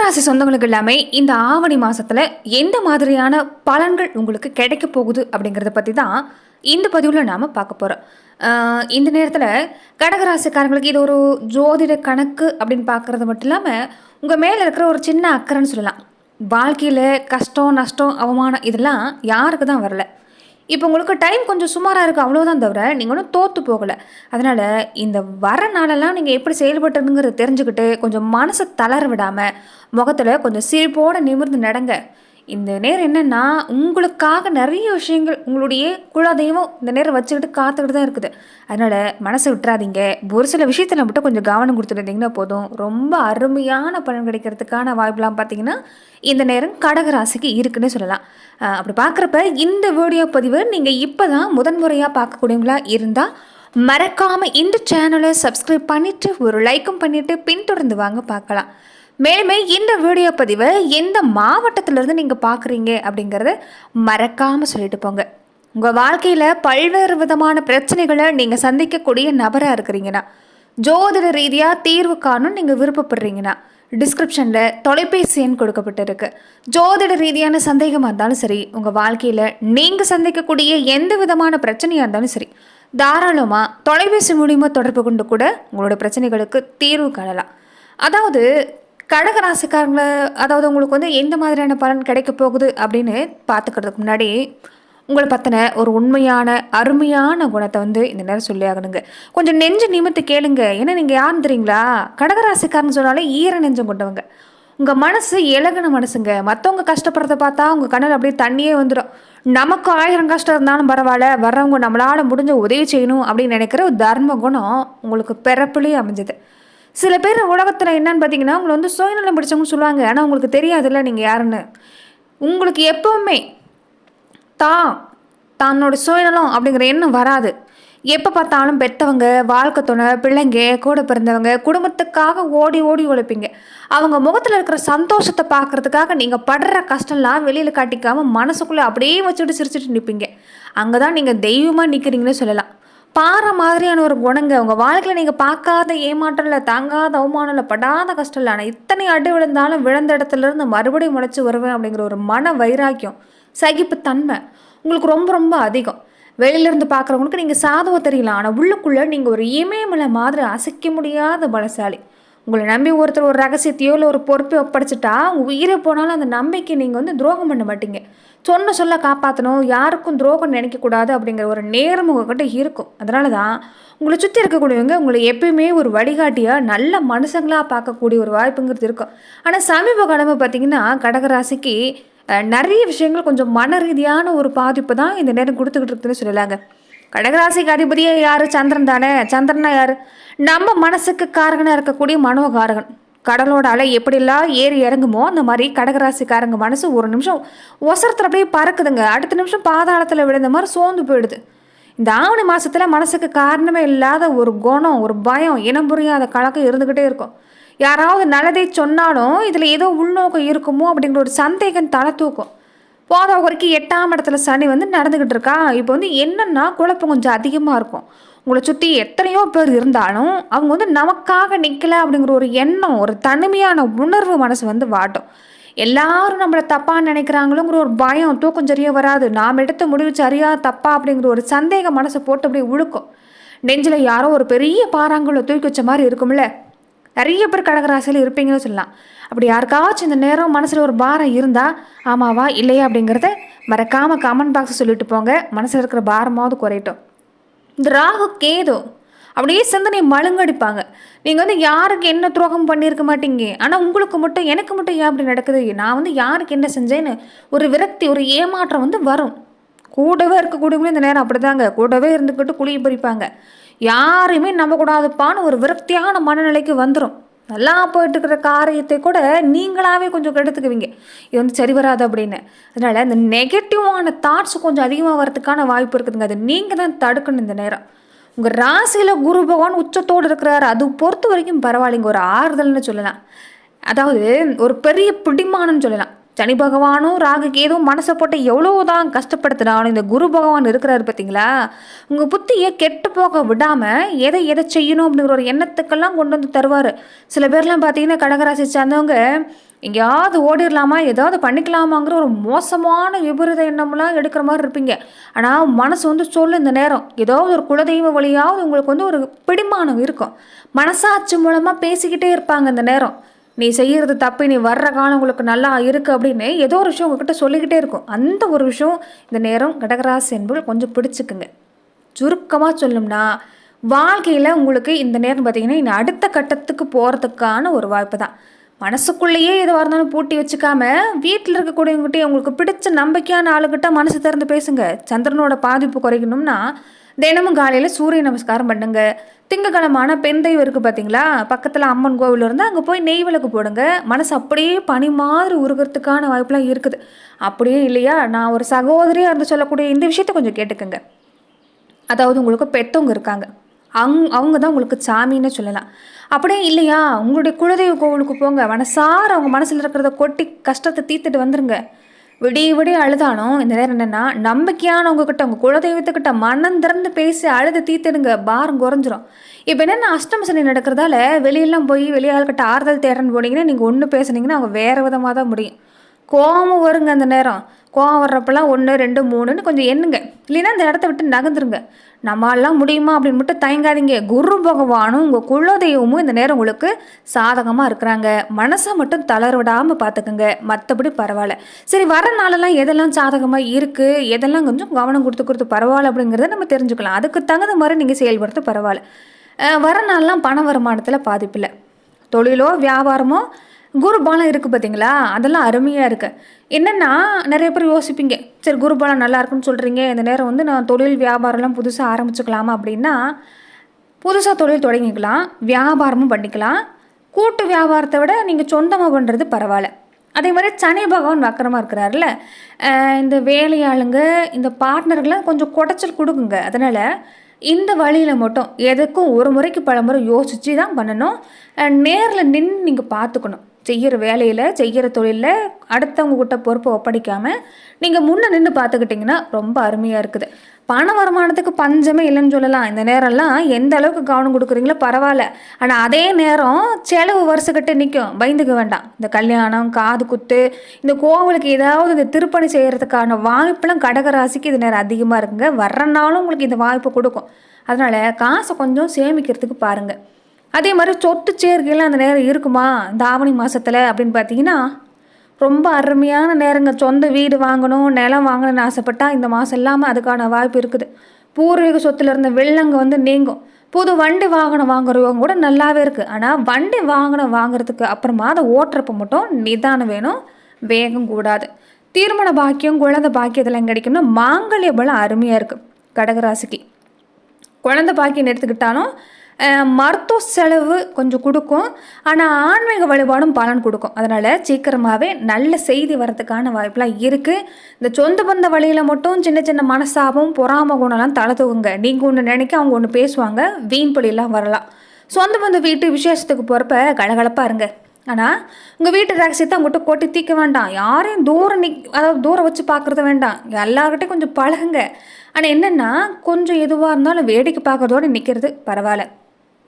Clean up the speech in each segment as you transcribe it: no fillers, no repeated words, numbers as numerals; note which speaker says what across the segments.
Speaker 1: கடகராசி சொந்தங்களுக்கு எல்லாமே இந்த ஆவணி மாசத்துல எந்த மாதிரியான பலன்கள் உங்களுக்கு கிடைக்க போகுது அப்படிங்கிறத பத்தி தான் இந்த பதிவுல நாம பார்க்க போறோம். இந்த நேரத்துல கடகராசிக்காரங்களுக்கு இது ஒரு ஜோதிட கணக்கு அப்படின்னு பார்க்கறது மட்டும் இல்லாம உங்க மேல இருக்கிற ஒரு சின்ன அக்கறைன்னு சொல்லலாம். வாழ்க்கையில கஷ்டம் நஷ்டம் அவமானம் இதெல்லாம் யாருக்கு தான் வரல. இப்போ உங்களுக்கு டைம் கொஞ்சம் சுமாராக இருக்குது அவ்வளோதான் தவிர நீங்கள் ஒன்றும் தோற்று போகலை. அதனால் இந்த வர நாளெல்லாம் நீங்கள் எப்படி செயல்பட்டுங்கிறத தெரிஞ்சுக்கிட்டு கொஞ்சம் மனசை தளர விடாமல் முகத்தில் கொஞ்சம் சிரிப்போடு நிமிர்ந்து நடங்க. இந்த நேரம் என்னென்னா உங்களுக்காக நிறைய விஷயங்கள் உங்களுடைய குலதெய்வம் இந்த நேரம் வச்சுக்கிட்டு காத்துக்கிட்டு தான் இருக்குது. அதனால் மனசை விட்டுறாதீங்க. ஒரு சில விஷயத்தில் மட்டும் கொஞ்சம் கவனம் கொடுத்துருந்தீங்கன்னா போதும். ரொம்ப அருமையான பலன் கிடைக்கிறதுக்கான வாய்ப்புலாம் பார்த்தீங்கன்னா இந்த நேரம் கடகராசிக்கு இருக்குன்னு சொல்லலாம். அப்படி பார்க்குறப்ப இந்த வீடியோ பதிவு நீங்கள் இப்போ தான் முதன்முறையாக பார்க்கக்கூடியவங்களா இருந்தால் மறக்காமல் இந்த சேனலை சப்ஸ்கிரைப் பண்ணிவிட்டு ஒரு லைக்கும் பண்ணிவிட்டு பின்தொடர்ந்து வாங்க பார்க்கலாம். மேலுமே இந்த வீடியோ பதிவை எந்த மாவட்டத்திலேருந்து நீங்கள் பார்க்குறீங்க அப்படிங்கிறத மறக்காமல் சொல்லிட்டு போங்க. உங்கள் வாழ்க்கையில் பல்வேறு விதமான பிரச்சனைகளை நீங்கள் சந்திக்கக்கூடிய நபராக இருக்கிறீங்கன்னா, ஜோதிட ரீதியாக தீர்வு காணும் நீங்கள் விருப்பப்படுறீங்கன்னா டிஸ்கிரிப்ஷனில் தொலைபேசி எண் கொடுக்கப்பட்டிருக்கு. ஜோதிட ரீதியான சந்தேகமாக இருந்தாலும் சரி, உங்கள் வாழ்க்கையில் நீங்கள் சந்திக்கக்கூடிய எந்த விதமான பிரச்சனையாக இருந்தாலும் சரி, தாராளமாக தொலைபேசி மூலியமாக தொடர்பு கொண்டு கூட உங்களோட பிரச்சனைகளுக்கு தீர்வு காணலாம். அதாவது கடகராசிக்காரங்களை உங்களுக்கு எந்த மாதிரியான பலன் கிடைக்க போகுது அப்படின்னு பார்த்துக்கிறதுக்கு முன்னாடி உங்களை பற்றின ஒரு உண்மையான அருமையான குணத்தை இந்த நேரம் சொல்லி ஆகணுங்க. கொஞ்சம் நெஞ்சு நிமித்து கேளுங்க. ஏன்னா நீங்கள் யாருன்னு தெரியுங்களா? கடகராசிக்காரன்னு சொன்னாலே ஈர நெஞ்சம் கொண்டவங்க. உங்கள் மனசு இலகுன மனசுங்க. மற்றவங்க கஷ்டப்படுறத பார்த்தா உங்கள் கண்ணில் அப்படியே தண்ணியே வந்துடும். நமக்கு 1000 கஷ்டம் இருந்தாலும் பரவாயில்ல, வர்றவங்க நம்மளால் முடிஞ்ச உதவி செய்யணும் அப்படின்னு நினைக்கிற ஒரு தர்ம குணம் உங்களுக்கு பிறப்புலேயே அமைஞ்சது. சில பேர் உலகத்தில் என்னன்னு பார்த்தீங்கன்னா உங்களை சுயநலம் பிடிச்சவங்க சொல்லுவாங்க. ஆனால் உங்களுக்கு தெரியாதுல்ல நீங்கள் யாருன்னு. உங்களுக்கு எப்போவுமே தன்னோட சுயநலம் அப்படிங்கிற எண்ணம் வராது. எப்போ பார்த்தாலும் பெற்றவங்க, வாழ்க்கை துணை, பிள்ளைங்க, கூட பிறந்தவங்க, குடும்பத்துக்காக ஓடி ஓடி உழைப்பீங்க. அவங்க முகத்தில் இருக்கிற சந்தோஷத்தை பார்க்குறதுக்காக நீங்கள் படுற கஷ்டம்லாம் வெளியில் காட்டிக்காமல் மனசுக்குள்ளே அப்படியே வச்சுட்டு சிரிச்சுட்டு நிற்பீங்க. அங்கே தான் நீங்கள் தெய்வமாக நிற்கிறீங்கன்னு சொல்லலாம். பாறை மாதிரியான ஒரு குணங்க. உங்கள் வாழ்க்கையில் நீங்கள் பார்க்காத ஏமாற்றம் இல்லை, தாங்காத அவமானம் இல்லை, படாத கஷ்டம் இல்லை. ஆனால் இத்தனை அடி விழுந்தாலும் விழுந்த இடத்துலேருந்து மறுபடியும் முளைச்சி வருவேன் அப்படிங்கிற ஒரு மன வைராக்கியம், சகிப்புத்தன்மை உங்களுக்கு ரொம்ப ரொம்ப அதிகம். வெளியிலேருந்து பார்க்குறவங்களுக்கு நீங்கள் சாதகம் தெரியலாம். ஆனால் உள்ளுக்குள்ளே நீங்கள் ஒரு இமயமலை மாதிரி அசைக்க முடியாத பலசாலி. உங்களை நம்பி ஒருத்தர் ஒரு ரகசியத்தையோ இல்லை ஒரு பொறுப்பை ஒப்படைச்சிட்டா உங்கள் உயிரை போனாலும் அந்த நம்பிக்கை நீங்கள் துரோகம் பண்ண மாட்டீங்க. சொன்ன சொல்ல காப்பாற்றணும், யாருக்கும் துரோகம் நினைக்கக்கூடாது அப்படிங்கிற ஒரு நேரம் உங்கள்கிட்ட இருக்கும். அதனால தான் உங்களை சுற்றி இருக்கக்கூடியவங்க உங்களை எப்பயுமே ஒரு வழிகாட்டியாக நல்ல மனுஷங்களாக பார்க்கக்கூடிய ஒரு வாய்ப்புங்கிறது இருக்கும். ஆனால் சமீப காலமாக பார்த்தீங்கன்னா கடகராசிக்கு நிறைய விஷயங்கள் கொஞ்சம் மன ரீதியான ஒரு பாதிப்பு தான் இந்த நேரம் கொடுத்துக்கிட்டு இருக்குதுன்னு சொல்லலாங்க. கடகராசிக்கு அதிபதியே யார்? சந்திரன் தானே. சந்திரனா யார்? நம்ம மனசுக்கு காரகனாக இருக்கக்கூடிய மனோகாரகன். கடலோட அலை எப்படிலாம் ஏறி இறங்குமோ அந்த மாதிரி கடகராசிக்காரங்க மனசு ஒரு நிமிஷம் ஒசரத்தில் அப்படியே பறக்குதுங்க. அடுத்த நிமிஷம் பாதாளத்தில் விழுந்த மாதிரி சோர்ந்து போயிடுது. இந்த ஆவணி மாதத்தில் மனசுக்கு காரணமே இல்லாத ஒரு குணம், ஒரு பயம், இனம் புரியாத கலக்கம் இருந்துக்கிட்டே இருக்கும். யாராவது நல்லதை சொன்னாலும் இதில் ஏதோ உள்நோக்கம் இருக்குமோ அப்படிங்கிற ஒரு சந்தேகம் தலை தூக்கும். போத வரைக்கும் 8ஆம் இடத்துல சனி நடந்துக்கிட்டு இருக்கா. இப்போ என்னென்னா குழப்பம் கொஞ்சம் அதிகமாக இருக்கும். உங்களை சுற்றி எத்தனையோ பேர் இருந்தாலும் அவங்க நமக்காக நிற்கலை அப்படிங்கிற ஒரு எண்ணம், ஒரு தனிமையான உணர்வு மனசு வாட்டும். எல்லாரும் நம்மளை தப்பாக நினைக்கிறாங்களோங்கிற ஒரு பயம், தூக்கம் சரியாக வராது. நாம் எடுத்த முடிவு சரியா தப்பா அப்படிங்கிற ஒரு சந்தேகம் மனசை போட்டு அப்படியே உழுக்கும். நெஞ்சில் யாரோ ஒரு பெரிய பாறாங்குள்ள தூக்கி வச்ச மாதிரி இருக்கும்ல. நிறைய பேர் கடகராசியில் இருப்பீங்கன்னு சொல்லலாம். அப்படி யாருக்காச்சும் இந்த நேரம் மனசில் ஒரு பாரம் இருந்தால் ஆமாவா இல்லையா அப்படிங்கிறத மறக்காமல் கமெண்ட் பாக்ஸை சொல்லிட்டு போங்க. மனசில் இருக்கிற பாரமாவது குறையட்டும். இந்த ராகு கேது அப்படியே சிந்தனையை மழுங்கடிப்பாங்க. நீங்கள் யாருக்கு என்ன துரோகம் பண்ணியிருக்க மாட்டீங்க. ஆனால் உங்களுக்கு மட்டும் எனக்கு மட்டும் ஏன் அப்படி நடக்குது, நான் யாருக்கு என்ன செஞ்சேன்னு ஒரு விரக்தி, ஒரு ஏமாற்றம் வரும். கூடவே இருக்கக்கூடியவங்களும் இந்த நேரம் அப்படிதாங்க. கூடவே இருந்துக்கிட்டு குழியை பறிப்பாங்க. யாரையுமே நம்பக்கூடாதுப்பான்னு ஒரு விரக்தியான மனநிலைக்கு வந்துடும். நல்லா போயிட்டு இருக்கிற காரியத்தை கூட நீங்களாகவே கொஞ்சம் கெடுத்துக்குவீங்க. இது சரி வராது அப்படின்னு. அதனால் இந்த நெகட்டிவான தாட்ஸ் கொஞ்சம் அதிகமாக வரதுக்கான வாய்ப்பு இருக்குதுங்க. அது நீங்கள் தான் தடுக்கணும். இந்த நேரம் உங்கள் ராசியில் குரு பகவான் உச்சத்தோடு இருக்கிறாரு. அது பொறுத்த வரைக்கும் பரவாயில்லைங்க, ஒரு ஆறுதல்னு சொல்லலாம். அதாவது ஒரு பெரிய பிடிமானம்னு சொல்லலாம். சனி பகவானும் ராகு கேதுவும் மனசை போட்டு எவ்வளோதான் கஷ்டப்படுத்தினாலும் இந்த குரு பகவான் இருக்கிறாரு பார்த்தீங்களா, உங்கள் புத்தியை கெட்டு போக விடாமல் எதை எதை செய்யணும் அப்படிங்கிற ஒரு எண்ணத்துக்கெல்லாம் கொண்டு வந்து தருவார். சில பேர்லாம் பார்த்தீங்கன்னா கடகராசி சார்ந்தவங்க எங்கேயாவது ஓடிடலாமா ஏதாவது பண்ணிக்கலாமாங்கிற ஒரு மோசமான விபரீத எண்ணம்லாம் எடுக்கிற மாதிரி இருப்பீங்க. ஆனால் மனசு வந்து சொல்லு இந்த நேரம் ஏதாவது ஒரு குலதெய்வ வழியாவது உங்களுக்கு வந்து ஒரு பிடிமானம் இருக்கும். மனசாட்சி மூலமாக பேசிக்கிட்டே இருப்பாங்க இந்த நேரம். நீ செய்கிறது தப்பு, நீ வர்ற காலம் உங்களுக்கு நல்லா இருக்குது அப்படின்னு ஏதோ ஒரு விஷயம் உங்ககிட்ட சொல்லிக்கிட்டே இருக்கும். அந்த ஒரு விஷயம் இந்த நேரம் கடகராசி என்பது கொஞ்சம் பிடிச்சிக்குங்க. சுருக்கமாக சொல்லணும்னா வாழ்க்கையில் உங்களுக்கு இந்த நேரம் பார்த்தீங்கன்னா இன்னும் அடுத்த கட்டத்துக்கு போகிறதுக்கான ஒரு வாய்ப்பு தான். மனசுக்குள்ளேயே எதுவாக இருந்தாலும் பூட்டி வச்சுக்காம வீட்டில் இருக்கக்கூடியவங்ககிட்டே உங்களுக்கு பிடிச்ச நம்பிக்கையான ஆளுகிட்ட மனசு திறந்து பேசுங்க. சந்திரனோட பாதிப்பு குறைக்கணும்னா தினமும் காலையில் சூரிய நமஸ்காரம் பண்ணுங்க. திங்கக்கிழமான பெண் தெய்வம் இருக்குது பார்த்தீங்களா, பக்கத்தில் அம்மன் கோவில் இருந்தால் அங்கே போய் நெய் விளக்கு போடுங்க. மனசு அப்படியே பனி மாதிரி உருகிறதுக்கான வாய்ப்புலாம் இருக்குது. அப்படியே இல்லையா, நான் ஒரு சகோதரியாக இருந்து சொல்லக்கூடிய இந்த விஷயத்த கொஞ்சம் கேட்டுக்கோங்க. அதாவது உங்களுக்கு பெற்றவங்க இருக்காங்க, அவங்க தான் உங்களுக்கு சாமின்னு சொல்லலாம். அப்படியே இல்லையா, உங்களுடைய குலதெய்வ கோவிலுக்கு போங்க. மனசார அவங்க மனசில் இருக்கிறத கொட்டி கஷ்டத்தை தீர்த்துட்டு வந்துருங்க. விடிய விடிய அழுதாலும் இந்த நேரம் என்னென்னா நம்பிக்கையானவங்கக்கிட்ட உங்கள் குலதெய்வத்துக்கிட்ட மனம் திறந்து பேசி அழுது தீர்த்துடுங்க, பாரம் குறைஞ்சிரும். இப்போ என்னென்ன அஷ்டம சனி நடக்கிறதால வெளியெல்லாம் போய் வெளியாள்கிட்ட ஆறுதல் தேடுறன்னு போனீங்கன்னா நீங்கள் ஒன்று பேசுனீங்கன்னா அவங்க வேறு விதமாக தான் முடியும். கோபம் வருங்க அந்த நேரம். கோவம் வர்றப்பெல்லாம் 1 2 3ன்னு கொஞ்சம் எண்ணுங்க. இல்லைன்னா அந்த இடத்த விட்டு நகர்ந்துருங்க. நம்மளாம் முடியுமா அப்படின்னு மட்டும் தயங்காதீங்க. குரு பகவானும் உங்கள் குலதெய்வமும் இந்த நேரம் உங்களுக்கு சாதகமாக இருக்கிறாங்க. மனசை மட்டும் தளர விடாமல் பார்த்துக்குங்க, மற்றபடி பரவாயில்ல. சரி, வர நாளெல்லாம் எதெல்லாம் சாதகமாக இருக்குது, எதெல்லாம் கொஞ்சம் கவனம் கொடுத்து பரவாயில்ல அப்படிங்கிறத நம்ம தெரிஞ்சுக்கலாம். அதுக்கு தகுந்த மாதிரி நீங்கள் செயல்படுத்த பரவாயில்ல. வர நாளெலாம் பண வருமானத்தில் பாதிப்பில்லை. தொழிலோ வியாபாரமோ குரு பலம் இருக்குது பார்த்தீங்களா, அதெல்லாம் அருமையாக இருக்குது. என்னென்னா நிறைய பேர் யோசிப்பீங்க, சரி குரு பலம் நல்லா இருக்குன்னு சொல்கிறீங்க, இந்த நேரம் வந்து நான் தொழில் வியாபாரம்லாம் புதுசாக ஆரம்பிச்சுக்கலாமா அப்படின்னா, புதுசாக தொழில் தொடங்கிக்கலாம், வியாபாரமும் பண்ணிக்கலாம். கூட்டு வியாபாரத்தை விட நீங்கள் சொந்தமாக பண்ணுறது பரவாயில்ல. அதே மாதிரி சனி பகவான் வக்கரமாக இருக்கிறாருல, இந்த வேலையாளுங்க இந்த பார்ட்னர்கள்லாம் கொஞ்சம் குடைச்சல் கொடுக்குங்க. அதனால் இந்த வழியில் மட்டும் எதுக்கும் ஒரு முறைக்கு பல முறை யோசித்து தான் பண்ணணும். நேரில் நின்று நீங்கள் பார்த்துக்கணும். செய்கிற வேலையில் செய்கிற தொழிலில் அடுத்தவங்கக்கிட்ட பொறுப்பை ஒப்படைக்காமல் நீங்கள் முன்னே நின்று பார்த்துக்கிட்டிங்கன்னா ரொம்ப அருமையாக இருக்குது. பண வருமானத்துக்கு பஞ்சமே இல்லைன்னு சொல்லலாம். இந்த நேரம்லாம் எந்த அளவுக்கு கவனம் கொடுக்குறீங்களோ பரவாயில்ல. ஆனால் அதே நேரம் செலவு வருஷக்கிட்ட நிற்கும், பயந்துக்க வேண்டாம். இந்த கல்யாணம், காது குத்து, இந்த கோவிலுக்கு ஏதாவது இந்த திருப்பணி செய்கிறதுக்கான வாய்ப்பெல்லாம் கடகராசிக்கு இது நேரம் அதிகமாக இருக்குங்க. வர்றனாலும் உங்களுக்கு இந்த வாய்ப்பு கொடுக்கும். அதனால் காசை கொஞ்சம் சேமிக்கிறதுக்கு பாருங்கள். அதே மாதிரி சொத்து சேர்க்கையெல்லாம் அந்த நேரம் இருக்குமா இந்த ஆவணி மாதத்தில் அப்படின்னு பார்த்தீங்கன்னா ரொம்ப அருமையான நேரங்க. சொந்த வீடு வாங்கணும், நிலம் வாங்கணும்னு ஆசைப்பட்டால் இந்த மாதம் இல்லாமல் அதுக்கான வாய்ப்பு இருக்குது. பூர்வீக சொத்தில் இருந்த வெள்ளங்க வந்து நீங்கும். புது வண்டி வாகனம் வாங்குறவங்க கூட நல்லாவே இருக்குது. ஆனால் வண்டி வாகனம் வாங்குறதுக்கு அப்புறமா அதை ஓட்டுறப்ப மட்டும் நிதானம் வேணும், வேகம் கூடாது. திருமண பாக்கியம், குழந்தை பாக்கியம் இதெல்லாம் கிடைக்கணும்னா மாங்கல்ய பலம் அருமையாக இருக்குது கடகராசிக்கு. குழந்தை பாக்கியம் எடுத்துக்கிட்டாலும் மருத்துவ செலவு கொஞ்சம் கொடுக்கும், ஆனால் ஆன்மீக வழிபாடும் பலன் கொடுக்கும். அதனால் சீக்கிரமாகவே நல்ல செய்தி வரதுக்கான வாய்ப்பெலாம் இருக்குது. இந்த சொந்த பந்த வழியில் மட்டும் சின்ன சின்ன மனசாபம், பொறாம குணம்லாம் தலை தூங்குங்க. நீங்கள் ஒன்று நினைக்க அவங்க ஒன்று பேசுவாங்க, வீண் பழியெல்லாம் வரலாம். சொந்த பந்த வீட்டு விசேஷத்துக்கு போகிறப்ப கலகலப்பாக இருங்க. ஆனால் உங்கள் வீட்டு ரகசியத்தை அவங்ககிட்ட கொட்டி தீக்க வேண்டாம். யாரையும் தூரம் வச்சு பார்க்குறது வேண்டாம். எல்லார்கிட்டையும் கொஞ்சம் பழகுங்க. ஆனால் என்னென்னா கொஞ்சம் எதுவாக இருந்தாலும் வேடிக்கை பார்க்குறதோடு நிற்கிறது பரவாயில்ல.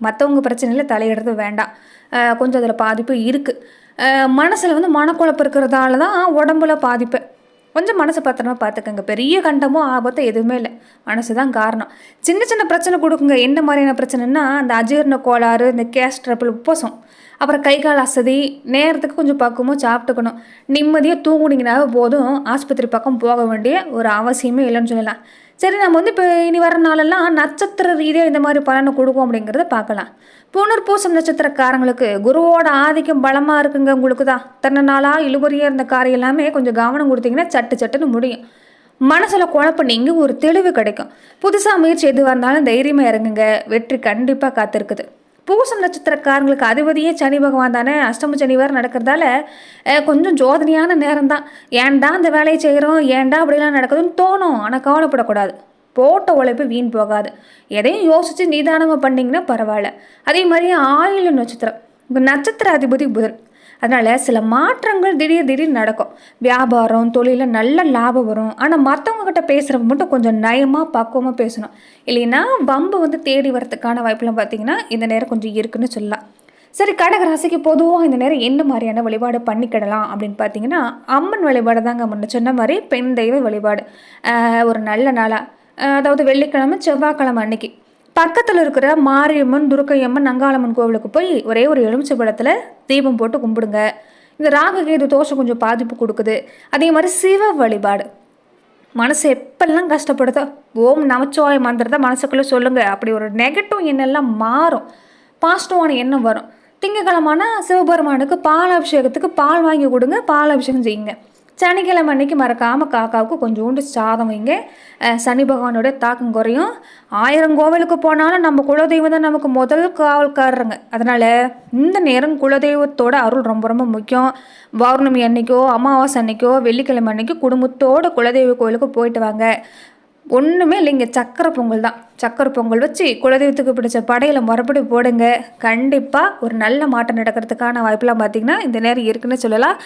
Speaker 1: மற்றவங்க பிரச்சனையில் தலையிடுறது வேண்டாம். கொஞ்சம் அதில் பாதிப்பு இருக்குது. மனசில் வந்து மனக்குழப்பம் இருக்கிறதால தான் உடம்புல பாதிப்பு. கொஞ்சம் மனசை பத்திரமா பார்த்துக்கங்க. பெரிய கண்டமோ ஆபத்தோ எதுவுமே இல்லை, மனசு தான் காரணம். சின்ன சின்ன பிரச்சனை கொடுக்குங்க. என்ன மாதிரியான பிரச்சனைன்னா இந்த அஜீரண கோளாறு, இந்த கேஸ் ட்ரபிள், உப்பசம், அப்புறம் கை கால் அசதி, நேரத்துக்கு கொஞ்சம் பக்குவமாக சாப்பிட்டுக்கணும். நிம்மதியாக தூங்குனீங்கன்னாவே போதும், ஆஸ்பத்திரி பக்கம் போக வேண்டிய ஒரு அவசியமே இல்லைன்னு சொல்லலாம். சரி, நம்ம வந்து இப்போ இனி வர நாளெல்லாம் நட்சத்திர ரீதியாக இந்த மாதிரி பலனை கொடுக்கும் அப்படிங்கிறத பார்க்கலாம். புனர்பூசம் நட்சத்திரக்காரங்களுக்கு குருவோட ஆதிக்கம் பலமாக இருக்குங்க. உங்களுக்கு தான் தன்னை நாளாக இழுபறியாக இருந்த காரியம் எல்லாமே கொஞ்சம் கவனம் கொடுத்தீங்கன்னா சட்டுன்னு முடியும். மனசில் குழப்பம் நீங்கள் ஒரு தெளிவு கிடைக்கும். புதுசாக முயற்சி எதுவாக இருந்தாலும் தைரியமாக இறங்குங்க, வெற்றி கண்டிப்பாக காத்திருக்குது. பூசம் நட்சத்திரக்காரங்களுக்கு அதிபதியே சனி பகவான் தானே, அஷ்டம சனி வேறு நடக்கிறதால கொஞ்சம் ஜோதனையான நேரம் தான். ஏன்டா அந்த வேலையை செய்கிறோம், ஏன்டா அப்படிலாம் நடக்குதுன்னு தோணும். ஆனால் கவலைப்படக்கூடாது. போட்ட உழைப்பு வீண் போகாது. எதையும் யோசித்து நிதானமாக பண்ணிங்கன்னா பரவாயில்ல. அதே மாதிரி ஆயுள் நட்சத்திரம், இப்போ நட்சத்திர அதிபதி புதன். அதனால் சில மாற்றங்கள் திடீர்னு நடக்கும். வியாபாரம் தொழிலில் நல்ல லாபம் வரும். ஆனால் மற்றவங்கக்கிட்ட பேசுகிறப்ப மட்டும் கொஞ்சம் நயமாக பக்குவமாக பேசணும். இல்லைன்னா வம்பு தேடி வரத்துக்கான வாய்ப்புலாம் பார்த்திங்கன்னா இந்த நேரம் கொஞ்சம் இருக்குன்னு சொல்லலாம். சரி, கடகராசிக்கு பொதுவாக இந்த நேரம் என்ன மாதிரியான வழிபாடு பண்ணிக்கிடலாம் அப்படின்னு பார்த்தீங்கன்னா, அம்மன் வழிபாடு தாங்க. முன்ன சொன்ன மாதிரி பெண் தெய்வ வழிபாடு. ஒரு நல்ல நாளாக, அதாவது வெள்ளிக்கிழமை செவ்வாய்க்கிழமை அன்னைக்கு பக்கத்தில் இருக்கிற மாரியம்மன், துர்க்கையம்மன், நங்காளம்மன் கோவிலுக்கு போய் ஒரே ஒரு எலுமிச்சை பழத்தில் தீபம் போட்டு கும்பிடுங்க. இந்த ராககேது தோஷம் கொஞ்சம் பாதிப்பு கொடுக்குது. அதே மாதிரி சிவ வழிபாடு. மனசு எப்பெல்லாம் கஷ்டப்படுதோ ஓம் நமச்சிவாய மந்திரத்தை மனசுக்குள்ளே சொல்லுங்கள். அப்படி ஒரு நெகட்டிவ் எண்ணெல்லாம் மாறும், பாசிட்டிவான எண்ணம் வரும். திங்கக்கிழமான சிவபெருமானுக்கு பால் அபிஷேகத்துக்கு பால் வாங்கி கொடுங்க, பால் அபிஷேகம் செய்யுங்க. சனிக்கிழமை அன்னைக்கு மறக்காமல் காக்காவுக்கு கொஞ்சோண்டு சாதம் வைங்க. சனி பகவானோட தாக்கம் குறையும். 1000 கோவிலுக்கு போனாலும் நம்ம குலதெய்வம் தான் நமக்கு முதல் காவல்காரருங்க. அதனால் இந்த நேரம் குலதெய்வத்தோட அருள் ரொம்ப ரொம்ப முக்கியம். பௌர்ணமி அன்னைக்கோ அமாவாசை அன்னைக்கோ வெள்ளிக்கிழமை அன்னைக்கு குடும்பத்தோட குலதெய்வ கோவிலுக்கு போயிட்டு வாங்க. ஒன்றுமே இல்லைங்க, சக்கரை பொங்கல் தான். சக்கரை பொங்கல் வச்சு குலதெய்வத்துக்கு பிடிச்ச படையில் மறுபடி போடுங்க. கண்டிப்பாக ஒரு நல்ல மாற்றம் நடக்கிறதுக்கான வாய்ப்பெலாம் பார்த்திங்கன்னா இந்த நேரம் இருக்குன்னு சொல்லலாம்.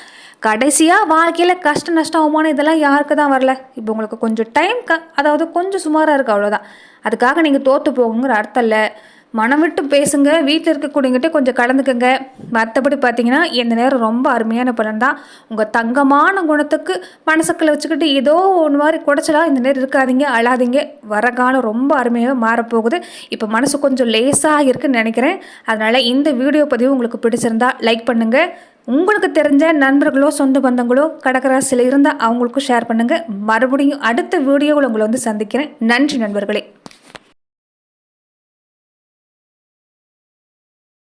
Speaker 1: கடைசியாக வாழ்க்கையில் கஷ்ட நஷ்டம் அவமான இதெல்லாம் யாருக்கு தான் வரல. இப்போ உங்களுக்கு கொஞ்சம் டைம் அதாவது கொஞ்சம் சுமாராக இருக்குது, அவ்வளோதான். அதுக்காக நீங்கள் தோற்று போகுங்கிற அர்த்தம் இல்லை. மனம் விட்டு பேசுங்க, வீட்டில் இருக்கக்கூடியங்கிட்ட கொஞ்சம் கலந்துக்கங்க. மற்றபடி பார்த்தீங்கன்னா இந்த நேரம் ரொம்ப அருமையான பலன் தான். உங்கள் தங்கமான குணத்துக்கு மனசுக்குள்ள வச்சுக்கிட்டு ஏதோ ஒன்று மாதிரி குடைச்சலாக இந்த நேரம் இருக்காதீங்க, அழாதீங்க. வர காலம் ரொம்ப அருமையாக மாறப்போகுது. இப்போ மனசு கொஞ்சம் லேசாக இருக்குன்னு நினைக்கிறேன். அதனால் இந்த வீடியோ பதிவு உங்களுக்கு பிடிச்சிருந்தா லைக் பண்ணுங்கள். உங்களுக்கு தெரிஞ்ச நண்பர்களோ சொந்த பந்தங்களோ கடகராசியில் இருந்தால் அவங்களுக்கும் ஷேர் பண்ணுங்கள். மறுபடியும் அடுத்த வீடியோவில் உங்களை சந்திக்கிறேன். நன்றி நண்பர்களே.